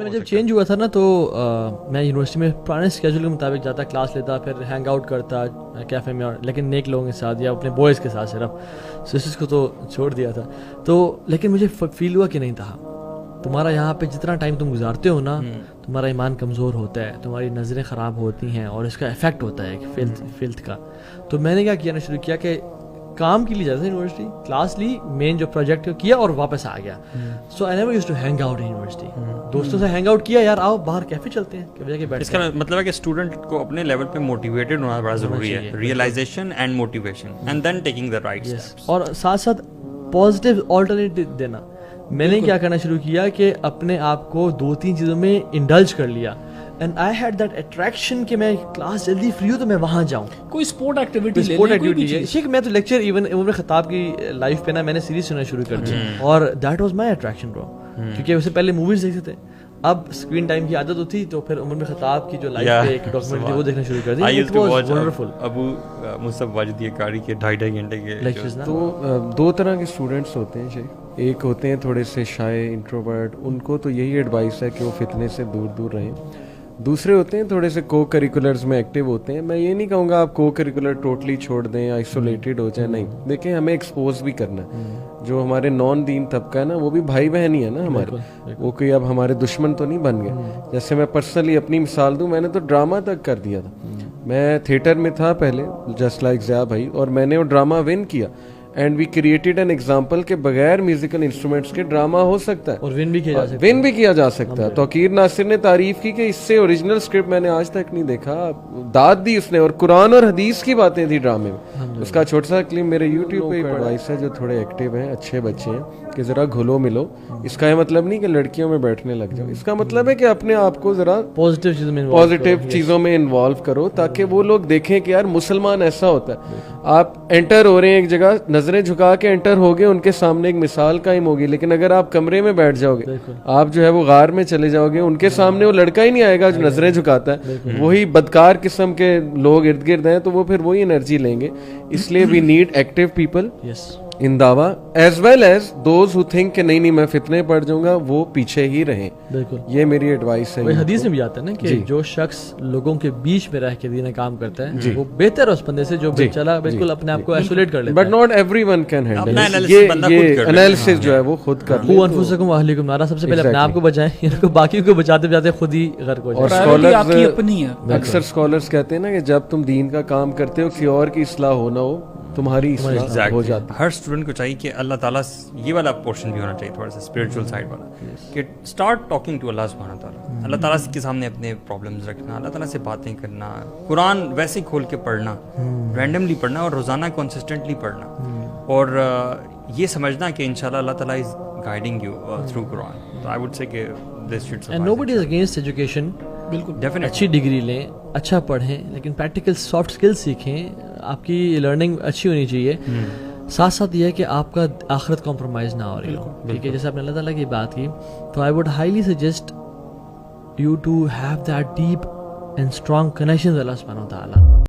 میں جب چینج ہوا تھا نا تو میں یونیورسٹی میں پرانے اسکیجول کے مطابق جاتا, کلاس لیتا, پھر ہینگ آؤٹ کرتا کیفے میں, اور لیکن نیک لوگوں کے ساتھ یا اپنے بوائز کے ساتھ, صرف سسٹرس کو تو چھوڑ دیا تھا. تو لیکن مجھے فیل ہوا کہ نہیں تھا, تمہارا یہاں پہ جتنا ٹائم تم گزارتے ہو نا, تمہارا ایمان کمزور ہوتا ہے, تمہاری نظریں خراب ہوتی ہیں, اور اس کا افیکٹ ہوتا ہے فلتھ کا. تو میں نے کیا کیا نا, شروع کیا کہ کام کے لیے جاتا تھا یونیورسٹی, کلاس لی, مین جو پروجیکٹ کیا اور واپس آ گیا. So I never used to hang out in university. دوستوں سے ہینگ آؤٹ کیا, یار آؤ باہر کیفے چلتے ہیں, کہ وجہ اس کا مطلب ہے کہ اسٹوڈنٹ کو اپنے لیول پہ موٹیویٹڈ ہونا بڑا ضروری ہے, realisation and motivation, and then taking the right steps, اور ساتھ ساتھ پازیٹیو آلٹرنیٹو دینا. میں نے کیا کرنا شروع کیا کہ اپنے آپ کو 2-3 چیزوں میں انڈلج کر لیا, and I had that attraction کہ میں کلاس جلدی فری ہوں تو میں وہاں جاؤں, کوئی اسپورٹ ایکٹیویٹی. شیخ میں تو لیکچر ایون عمر خطاب کی لائف پہ نا میں نے سیریز سننا شروع کر دی, اور دیٹ واز مائی اٹریکشن برو, کیونکہ اس سے پہلے موویز دیکھتے تھے, اب اسکرین ٹائم کی عادت ہوتی, تو پھر عمر خطاب کی جو لائف پہ ایک ڈاکومنٹری وہ دیکھنا شروع کر دی. It was wonderful. Abu Mustafa Wajidi کاری کے 2.5 گھنٹے کے لیکچرز. تو 2 طرح کے اسٹوڈنٹس ہوتے ہیں شیخ. ایک ہوتے ہیں تھوڑے سے شائع انٹروورٹ, ان کو تو یہی ایڈوائس ہے کہ وہ فتنے سے دور دور رہیں. دوسرے ہوتے ہیں تھوڑے سے کو کریکولرز میں ایکٹیو ہوتے ہیں. میں یہ نہیں کہوں گا آپ کو کریکولر ٹوٹلی چھوڑ دیں, آئسولیٹڈ ہو جائیں, نہیں. دیکھیں ہمیں ایکسپوز بھی کرنا ہے. جو ہمارے نان دین طبقہ ہے نا, وہ بھی بھائی بہن ہی ہے نا ہمارے, وہ کوئی اب ہمارے دشمن تو نہیں بن گئے. جیسے میں پرسنلی اپنی مثال دوں, میں نے تو ڈرامہ تک کر دیا تھا. میں تھیٹر میں تھا پہلے جسٹ لائک ضیاء بھائی, اور میں نے وہ ڈرامہ ون کیا, and we created an example کہ بغیر میوزیکل انسٹرومنٹس کے ڈرامہ ہو سکتا ہے, اور ون بھی کیا جا سکتا ہے. توقیر ناصر نے تعریف کی کہ اس سے اوریجنل اسکرپٹ میں نے آج تک نہیں دیکھا, داد دی اس نے, اور قرآن اور حدیث کی باتیں تھی ڈرامے میں. اس کا چھوٹا سا کلپ میرے یوٹیوب پہ ایڈوائس ہے جو تھوڑے ایکٹیو ہیں, اچھے بچے ہیں, کہ ذرا گھلو ملو. اس کا یہ مطلب نہیں کہ لڑکیوں میں بیٹھنے لگ جاؤ, اس کا مطلب ہے کہ اپنے آپ کو ذرا پازیٹیو چیزوں میں انوالو کرو, تاکہ وہ لوگ دیکھیں کہ یار مسلمان ایسا ہوتا ہے. آپ انٹر ہو رہے ہیں ایک جگہ, نظریں جھکا کے انٹر ہو گئے, ان کے سامنے ایک مثال قائم ہوگی. لیکن اگر آپ کمرے میں بیٹھ جاؤ گے, آپ جو ہے وہ غار میں چلے جاؤ گے, ان کے سامنے وہ لڑکا ہی نہیں آئے گا جو نظریں جھکاتا ہے, وہی بدکار قسم کے لوگ ارد گرد ہیں, تو وہ پھر وہی انرجی لیں گے. اس لیے we need active people in دعویٰ, as well as those who think کہ نہیں میں فتنے پڑ جاؤں گا, وہ پیچھے ہی رہیں. بالکل, یہ میری ایڈوائس ہے. حدیث میں بھی آتا ہے نا کہ جو شخص لوگوں کے بیچ میں رہ کے دین کام کرتا ہے وہ بہتر ہے اس بندے سے جو چلا بالکل اپنے آپ کو آئسولیٹ کر لیتا ہے. But not every one can handle یہ انالیسس جو ہے وہ خود کر لیں. انفسکم واہلیکم نارا, سب سے پہلے اپنے آپ کو بچائیں, ان کو باقی کو بچاتے بچاتے خود ہی غرق ہو جائیں. اور اکثر اسکالرس کہتے ہیں نا کہ جب تم دین کا کام کرتے ہو کسی اور کی اصلاح ہو نہ ہو, تمہاری اصلاح ہو جاتی. ہر اسٹوڈنٹ کو چاہیے کہ اللہ تعالیٰ, یہ والا پورشن بھی ہونا چاہیے تھوڑا سا اسپرچوئل سائڈ والا, کہ اسٹارٹ ٹاکنگ ٹو اللہ سبحانہ تعالیٰ. اللہ تعالیٰ کے سامنے اپنے پرابلمز رکھنا, اللہ تعالیٰ سے باتیں کرنا, قرآن ویسے ہی کھول کے پڑھنا, رینڈملی پڑھنا, اور روزانہ کنسسٹنٹلی پڑھنا, اور یہ سمجھنا کہ انشاءاللہ اللہ تعالیٰ از گائیڈنگ یو تھرو قرآن. تو آئی وڈ سے کہ this should سفائز. And nobody is against education. بالکل, اچھی ڈگری لیں, اچھا پڑھیں, لیکن پریکٹیکل سافٹ اسکل سیکھیں. آپ کی لرننگ اچھی ہونی چاہیے. ساتھ ساتھ یہ ہے کہ آپ کا آخرت کمپرومائز نہ ہو رہی ہو. ٹھیک ہے, جیسے آپ نے اللہ تعالیٰ کی بات کی, تو I would highly suggest you to have that deep and strong connection with Allah سبحانہ و تعالیٰ.